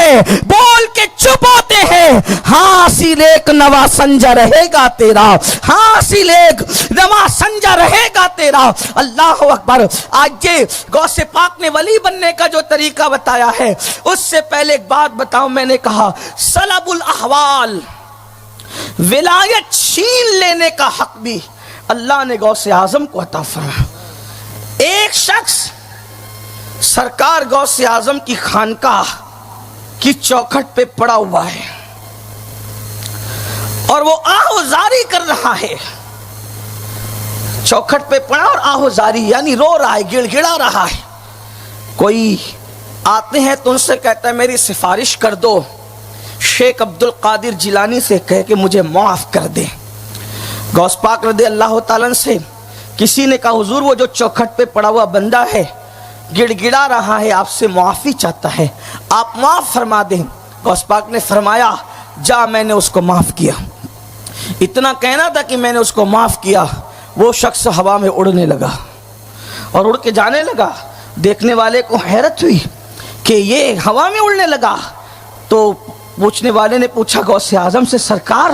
ہیں بول کے چپ ہوتے ہیں، حاصل ایک نوا سنجا رہے گا تیرا، حاصل ایک نوا سنجا رہے گا تیرا۔ اللہ اکبر۔ آج یہ غوث پاک نے ولی بننے کا جو طریقہ بتایا ہے، اس سے پہلے ایک بات بتاؤں، میں نے کہا سلب الاحوال، ولایت چھین لینے کا حق بھی اللہ نے غوث اعظم کو عطا فرمایا۔ ایک شخص سرکار غوث اعظم کی خانقاہ کی چوکھٹ پہ پڑا ہوا ہے اور وہ آہوزاری کر رہا ہے، چوکھٹ پہ پڑا اور آہوزاری یعنی رو رہا ہے، گڑ گڑا رہا ہے۔ کوئی آتے ہیں تو ان سے کہتا ہے میری سفارش کر دو، شیخ عبد القادر جیلانی سے کہہ کہ مجھے معاف کر دے۔ غوث پاک رضی اللہ تعالیٰ سے کسی نے کہا حضور وہ جو چوکھٹ پہ پڑا ہوا بندہ ہے گڑ گڑا رہا ہے، آپ سے معافی چاہتا ہے، آپ معاف فرما دیں۔ غوث پاک نے فرمایا جا، میں نے اس کو معاف کیا۔ اتنا کہنا تھا کہ میں نے اس کو معاف کیا، وہ شخص ہوا میں اڑنے لگا اور اڑ کے جانے لگا۔ دیکھنے والے کو حیرت ہوئی کہ یہ ہوا میں اڑنے لگا، تو پوچھنے والے نے پوچھا غوث اعظم سے سرکار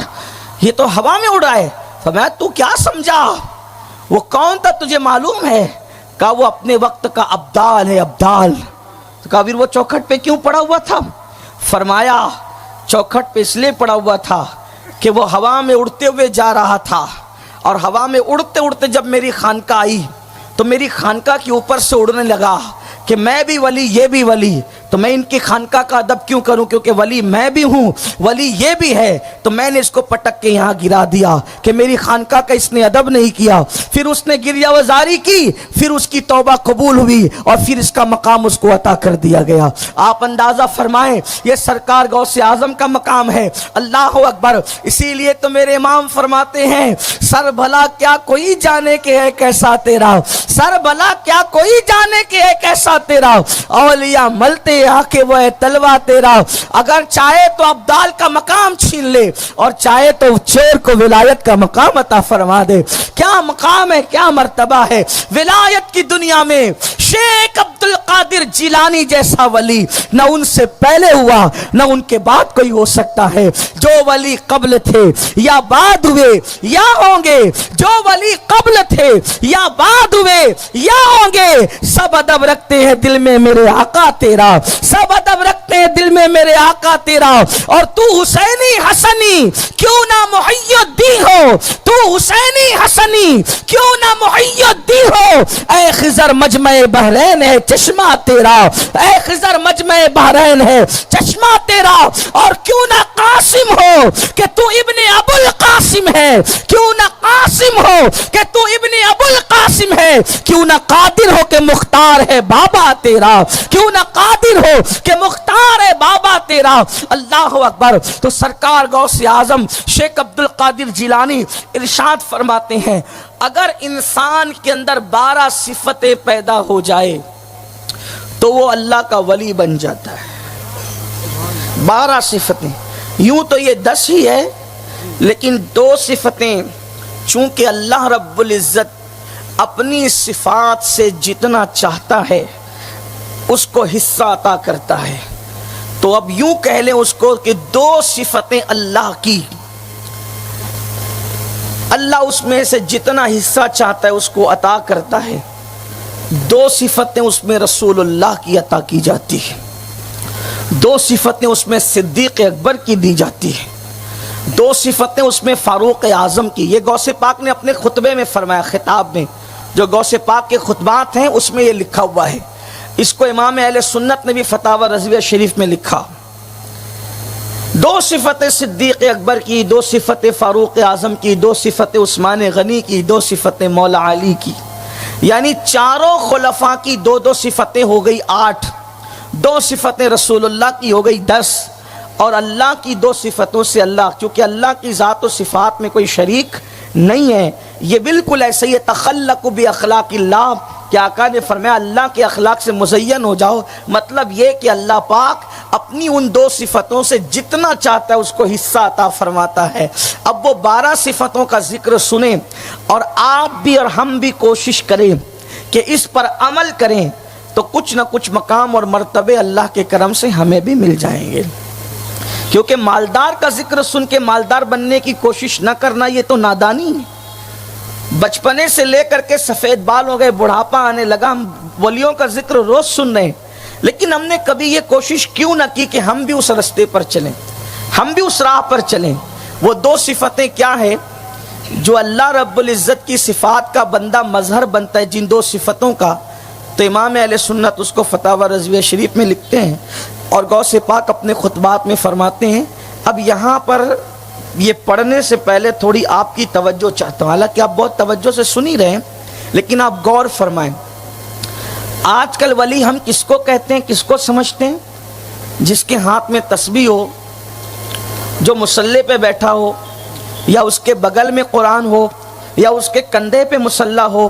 یہ تو ہوا میں اڑا ہے۔ فرمایا تو کیا سمجھا، وہ کون تھا تجھے معلوم ہے؟ کہا وہ اپنے وقت کا ابدال ہے، ابدال۔ کہا پھر وہ چوکھٹ پہ کیوں پڑا ہوا تھا؟ فرمایا چوکھٹ پہ اس لیے پڑا ہوا تھا کہ وہ ہوا میں اڑتے ہوئے جا رہا تھا، اور ہوا میں اڑتے اڑتے جب میری خانقاہ آئی تو میری خانقاہ کے اوپر سے اڑنے لگا کہ میں بھی ولی یہ بھی ولی، تو میں ان کی خانقاہ کا ادب کیوں کروں، کیونکہ ولی میں بھی ہوں ولی یہ بھی ہے، تو میں نے اس کو پٹک کے یہاں گرا دیا کہ میری خانقاہ کا اس نے ادب نہیں کیا۔ پھر اس نے گریہ وزاری کی، پھر اس کی توبہ قبول ہوئی اور پھر اس کا مقام اس کو عطا کر دیا گیا۔ آپ اندازہ فرمائیں یہ سرکار غوث اعظم کا مقام ہے۔ اللہ اکبر۔ اسی لیے تو میرے امام فرماتے ہیں سر بھلا کیا کوئی جانے کہ ہے کیسا تیرا، سر بھلا کیا کوئی جانے کہ ہے کیسا تیرا، اولیاء ملتے آ کے وہ ہے تلوا تیرا، اگر چاہے تو ابدال کا مقام چھین لے اور چاہے تو چور کو ولایت کا مقام عطا فرما دے۔ کیا مقام ہے، کیا مرتبہ ہے ولایت کی دنیا میں۔ شیخ عبد القادر جیلانی جیسا ولی نہ ان سے پہلے ہوا نہ ان کے بعد کوئی ہو سکتا ہے۔ جو ولی قبل تھے یا بعد ہوئے یا ہوں گے، جو ولی قبل تھے یا بعد ہوئے یا ہوں گے، سب ادب رکھتے ہیں دل میں میرے آقا تیرا، سب ادب رکھتے ہیں دل میں میرے آقا تیرا۔ اور تو حسینی حسنی کیوں نہ محی الدین ہو، تو حسینی حسنی کیوں نہ محی الدین ہو، اے خضر مجمع بحرین ہے چشمہ تیرا، اے خضر مجمع بحرین ہے چشمہ تیرا۔ اور کیوں نہ قاسم ہو کہ تو ابن ابو القاسم ہے، کیوں نہ قاسم ہو کہ تو ابن ابو القاسم ہے، کیوں نہ قادر ہو کہ مختار ہے بابا تیرا، کیوں نہ قادر ہو کہ مختار ہے بابا تیرا۔ اللہ اکبر۔ تو سرکار غوث اعظم شیخ عبد القادر جیلانی ارشاد فرماتے ہیں اگر انسان کے اندر 12 صفتیں پیدا ہو جائے تو وہ اللہ کا ولی بن جاتا ہے۔ 12 صفتیں، یوں تو یہ 10 ہی ہے لیکن 2 صفتیں چونکہ اللہ رب العزت اپنی صفات سے جتنا چاہتا ہے اس کو حصہ عطا کرتا ہے، تو اب یوں کہہ لیں اس کو کہ 2 صفتیں اللہ کی، اللہ اس میں سے جتنا حصہ چاہتا ہے اس کو عطا کرتا ہے۔ 2 صفتیں اس میں رسول اللہ کی عطا کی جاتی ہے، 2 صفتیں اس میں صدیق اکبر کی دی جاتی ہے، 2 صفتیں اس میں فاروق اعظم کی۔ یہ غوث پاک نے اپنے خطبے میں فرمایا، خطاب میں جو غوث پاک کے خطبات ہیں اس میں یہ لکھا ہوا ہے۔ اس کو امام اہل سنت نے بھی فتاوی رضویہ شریف میں لکھا۔ 2 صفتیں صدیق اکبر کی، 2 صفتیں فاروق اعظم کی، 2 صفتیں عثمان غنی کی، 2 صفتیں مولا علی کی، یعنی چاروں خلفاء کی 2 صفتیں ہو گئی 8، 2 صفتیں رسول اللہ کی ہو گئی 10، اور اللہ کی 2 صفتوں سے اللہ، کیونکہ اللہ کی ذات و صفات میں کوئی شریک نہیں ہے، یہ بالکل ایسے ہی تخلق باخلاق اللہ کہ آقا نے فرمایا اللہ کے اخلاق سے مزین ہو جاؤ، مطلب یہ کہ اللہ پاک اپنی ان 2 صفتوں سے جتنا چاہتا ہے اس کو حصہ عطا فرماتا ہے۔ اب وہ 12 صفتوں کا ذکر سنیں اور آپ بھی اور ہم بھی کوشش کریں کہ اس پر عمل کریں تو کچھ نہ کچھ مقام اور مرتبے اللہ کے کرم سے ہمیں بھی مل جائیں گے. کیونکہ مالدار کا ذکر سن کے مالدار بننے کی کوشش نہ کرنا یہ تو نادانی ہے. بچپنے سے لے کر کے سفید بال ہو گئے، بڑھاپا آنے لگا، ہم ولیوں کا ذکر روز سن رہے ہیں، لیکن ہم نے کبھی یہ کوشش کیوں نہ کی کہ ہم بھی اس رستے پر چلیں، ہم بھی اس راہ پر چلیں. وہ دو صفتیں کیا ہیں جو اللہ رب العزت کی صفات کا بندہ مظہر بنتا ہے، جن دو صفتوں کا، تو امام اہل سنت اس کو فتاوی رضویہ شریف میں لکھتے ہیں اور غوث پاک اپنے خطبات میں فرماتے ہیں. اب یہاں پر یہ پڑھنے سے پہلے تھوڑی آپ کی توجہ چاہتا ہوں، حالانکہ آپ بہت توجہ سے سن ہی رہے ہیں، لیکن آپ غور فرمائیں. آج کل ولی ہم کس کو کہتے ہیں، کس کو سمجھتے ہیں؟ جس کے ہاتھ میں تسبیح ہو، جو مصلی پہ بیٹھا ہو، یا اس کے بغل میں قرآن ہو، یا اس کے کندھے پہ مصلی ہو،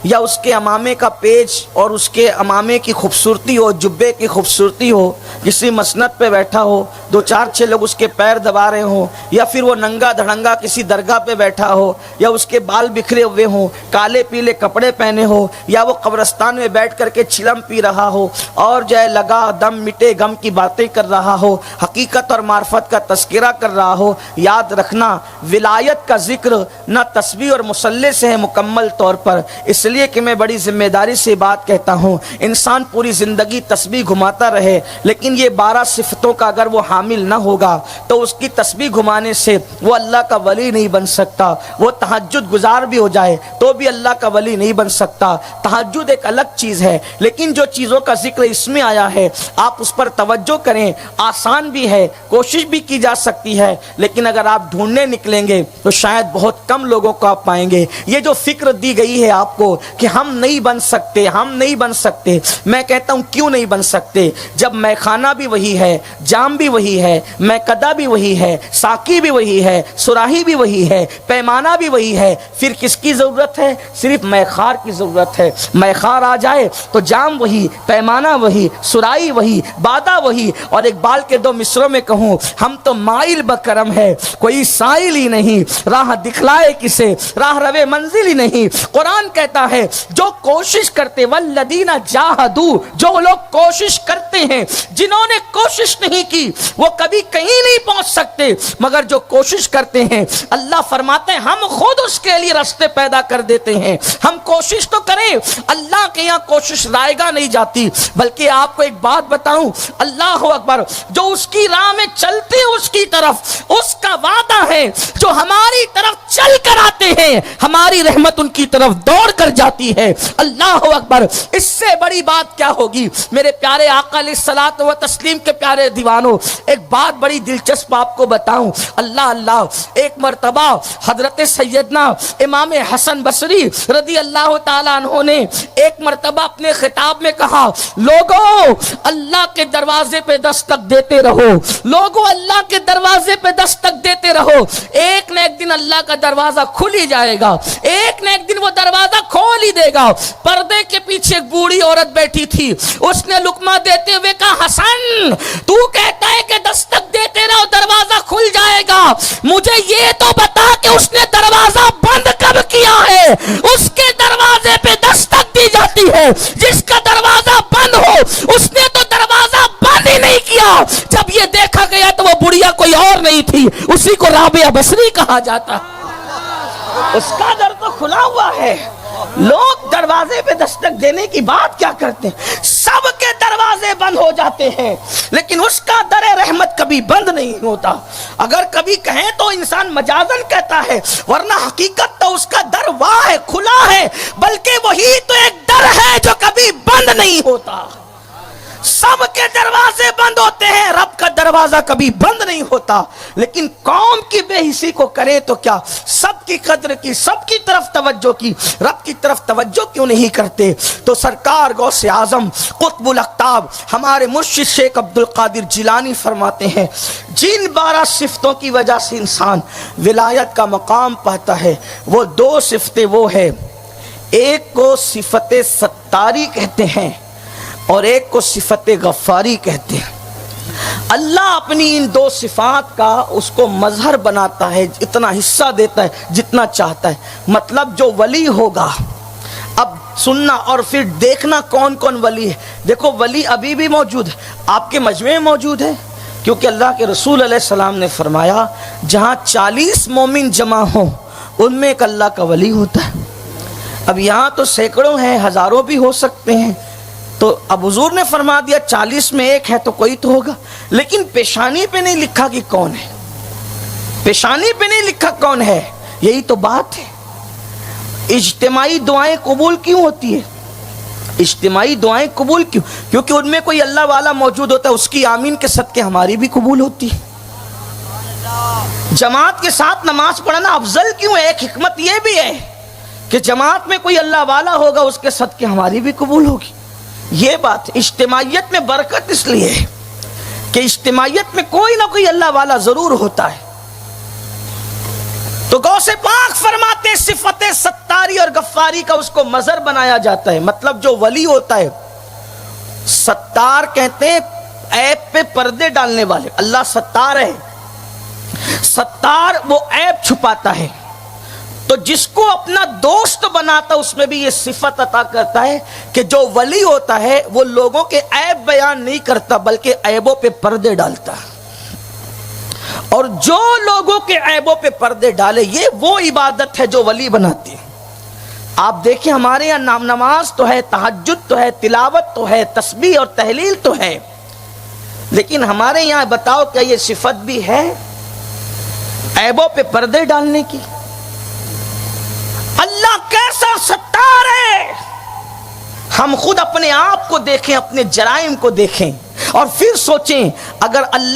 یا اس کے امامے کا پیج اور اس کے امامے کی خوبصورتی ہو، جبے کی خوبصورتی ہو، کسی مسند پہ بیٹھا ہو، دو چار چھ لوگ اس کے پیر دبا رہے ہوں، یا پھر وہ ننگا دھڑنگا کسی درگاہ پہ بیٹھا ہو، یا اس کے بال بکھرے ہوئے ہوں، کالے پیلے کپڑے پہنے ہو، یا وہ قبرستان میں بیٹھ کر کے چلم پی رہا ہو اور جو ہے لگا دم مٹے غم کی باتیں کر رہا ہو، حقیقت اور معرفت کا تذکرہ کر رہا ہو. یاد رکھنا ولایت کا ذکر نہ تسبیح اور مصلی سے ہے مکمل طور پر. اس لیے کہ میں بڑی ذمہ داری سے بات کہتا ہوں، انسان پوری زندگی تسبیح گھماتا رہے لیکن یہ 12 صفتوں کا اگر وہ حامل نہ ہوگا تو اس کی تسبیح گھمانے سے وہ اللہ کا ولی نہیں بن سکتا. وہ تہجد گزار بھی ہو جائے تو بھی اللہ کا ولی نہیں بن سکتا. تہجد ایک الگ چیز ہے، لیکن جو چیزوں کا ذکر اس میں آیا ہے آپ اس پر توجہ کریں. آسان بھی ہے، کوشش بھی کی جا سکتی ہے، لیکن اگر آپ ڈھونڈنے نکلیں گے تو شاید بہت کم لوگوں کو آپ پائیں گے. یہ جو فکر دی گئی ہے آپ کو کہ ہم نہیں بن سکتے، ہم نہیں بن سکتے، میں کہتا ہوں کیوں نہیں بن سکتے؟ جب میخانہ بھی وہی ہے، جام بھی وہی ہے، میکدہ بھی وہی ہے، ساقی بھی وہی ہے، سراہی بھی وہی ہے، پیمانہ بھی وہی ہے، پھر کس کی ضرورت ہے؟ صرف میخار کی ضرورت ہے. میخار آ جائے تو جام وہی، پیمانہ وہی، سراہی وہی، بادہ وہی. اور اقبال کے 2 مصروں میں کہوں، ہم تو مائل بکرم ہے کوئی سائل ہی نہیں، راہ دکھلائے کسے راہ روے منزل ہی نہیں. قرآن کہتا ہے جو کوشش کرتے، والذین جاہدوا، جو لوگ کوشش کرتے ہیں، جنہوں نے کوشش نہیں کی وہ کبھی کہیں نہیں پہنچ سکتے، مگر جو کوشش کرتے ہیں اللہ فرماتے ہیں ہم خود اس کے لیے راستے پیدا کر دیتے ہیں. ہم کوشش تو کریں، اللہ کے یہاں کوشش رائے گا نہیں جاتی. بلکہ آپ کو ایک بات بتاؤں، اللہ اکبر، جو اس کی راہ میں چلتے ہیں اس کی طرف اس کا وعدہ ہے، جو ہماری طرف چل کر آتے ہیں ہماری رحمت ان کی طرف دوڑ کر جاتی ہے. اللہ اکبر، اس سے بڑی بات کیا ہوگی؟ میرے پیارے آقا علیہ الصلوۃ و تسلیم کے پیارے دیوانوں، ایک بات بڑی دلچسپ آپ کو بتاؤں. اللہ، ایک مرتبہ حضرت سیدنا امام حسن بصری رضی اللہ تعالیٰ عنہ نے ایک مرتبہ اپنے خطاب میں کہا، لوگوں اللہ کے دروازے پہ دستک دیتے رہو، لوگوں اللہ کے دروازے پہ دستک دیتے رہو، ایک نہ ایک دن اللہ کا دروازہ کھل ہی جائے گا، ایک نہ ایک دن وہ دروازہ کھول ہی دے گا. پردے کے پیچھے ایک بوڑھی عورت بیٹھی تھی، اس نے لقمہ دیتے ہوئے کہا، حسن تو کہتا ہے کہ دستک دیتے رہو دروازہ کھل جائے گا، مجھے یہ تو بتا کہ اس نے دروازہ بند کب کیا ہے؟ اس کے دروازے پہ دستک دی جاتی ہے، جس کا دروازہ بند ہو اس نے تو دروازہ بند ہی نہیں کیا. جب یہ دیکھا گیا تو وہ بڑھیا کوئی اور نہیں تھی، اسی کو رابعہ بصری کہا جاتا. اس کا در تو کھلا ہوا ہے، لوگ دروازے پہ دستک دینے کی بات کیا کرتے ہیں؟ سب کے دروازے بند ہو جاتے ہیں لیکن اس کا در رحمت کبھی بند نہیں ہوتا. اگر کبھی کہیں تو انسان مجازن کہتا ہے، ورنہ حقیقت تو اس کا در واہ ہے، کھلا ہے، بلکہ وہی تو ایک در ہے جو کبھی بند نہیں ہوتا. سب کے دروازے بند ہوتے ہیں، رب کا دروازہ کبھی بند نہیں ہوتا. لیکن قوم کی بے حسی کو کریں تو کیا، سب کی قدر کی، سب کی طرف توجہ کی، رب کی طرف توجہ کیوں نہیں کرتے؟ تو سرکار غوث اعظم قطب الاقطاب ہمارے مرشد شیخ عبد القادر جیلانی فرماتے ہیں، جن 12 صفتوں کی وجہ سے انسان ولایت کا مقام پاتا ہے وہ 2 صفتیں وہ ہے، ایک کو صفت ستاری کہتے ہیں اور ایک کو صفت غفاری کہتے ہیں. اللہ اپنی ان 2 صفات کا اس کو مظہر بناتا ہے، اتنا حصہ دیتا ہے جتنا چاہتا ہے. مطلب جو ولی ہوگا، اب سننا اور پھر دیکھنا کون کون ولی ہے. دیکھو ولی ابھی بھی موجود ہے, آپ کے مجمع میں موجود ہے, کیونکہ اللہ کے رسول علیہ السلام نے فرمایا جہاں 40 مومن جمع ہوں ان میں ایک اللہ کا ولی ہوتا ہے. اب یہاں تو سینکڑوں ہیں, ہزاروں بھی ہو سکتے ہیں, تو اب حضور نے فرما دیا 40 میں ایک ہے تو کوئی تو ہوگا. لیکن پیشانی پہ نہیں لکھا کہ کون ہے, پیشانی پہ نہیں لکھا کون ہے. یہی تو بات ہے. اجتماعی دعائیں قبول کیوں ہوتی ہے؟ اجتماعی دعائیں قبول کیوں؟ کیونکہ ان میں کوئی اللہ والا موجود ہوتا ہے, اس کی آمین کے صدقے ہماری بھی قبول ہوتی ہے. جماعت کے ساتھ نماز پڑھنا افضل کیوں ہے؟ ایک حکمت یہ بھی ہے کہ جماعت میں کوئی اللہ والا ہوگا, اس کے صدقے ہماری بھی قبول ہوگی. یہ بات اجتماعیت میں برکت اس لیے ہے کہ اجتماعیت میں کوئی نہ کوئی اللہ والا ضرور ہوتا ہے. تو غوث پاک فرماتے صفت ستاری اور غفاری کا اس کو مظہر بنایا جاتا ہے. مطلب جو ولی ہوتا ہے, ستار کہتے ہیں عیب پہ پردے ڈالنے والے, اللہ ستار ہے. ستار وہ عیب چھپاتا ہے. تو جس کو اپنا دوست بناتا اس میں بھی یہ صفت عطا کرتا ہے کہ جو ولی ہوتا ہے وہ لوگوں کے عیب بیان نہیں کرتا بلکہ عیبوں پہ پردے ڈالتا. اور جو لوگوں کے عیبوں پہ پردے ڈالے یہ وہ عبادت ہے جو ولی بناتی ہے. آپ دیکھیں ہمارے یہاں نماز تو ہے, تہجد تو ہے, تلاوت تو ہے, تسبیح اور تحلیل تو ہے, لیکن ہمارے یہاں بتاؤ کیا یہ صفت بھی ہے عیبوں پہ پردے ڈالنے کی؟ اللہ کیسا ستار ہے. ہم خود اپنے آپ کو دیکھیں, اپنے جرائم کو دیکھیں اور پھر سوچیں اگر اللہ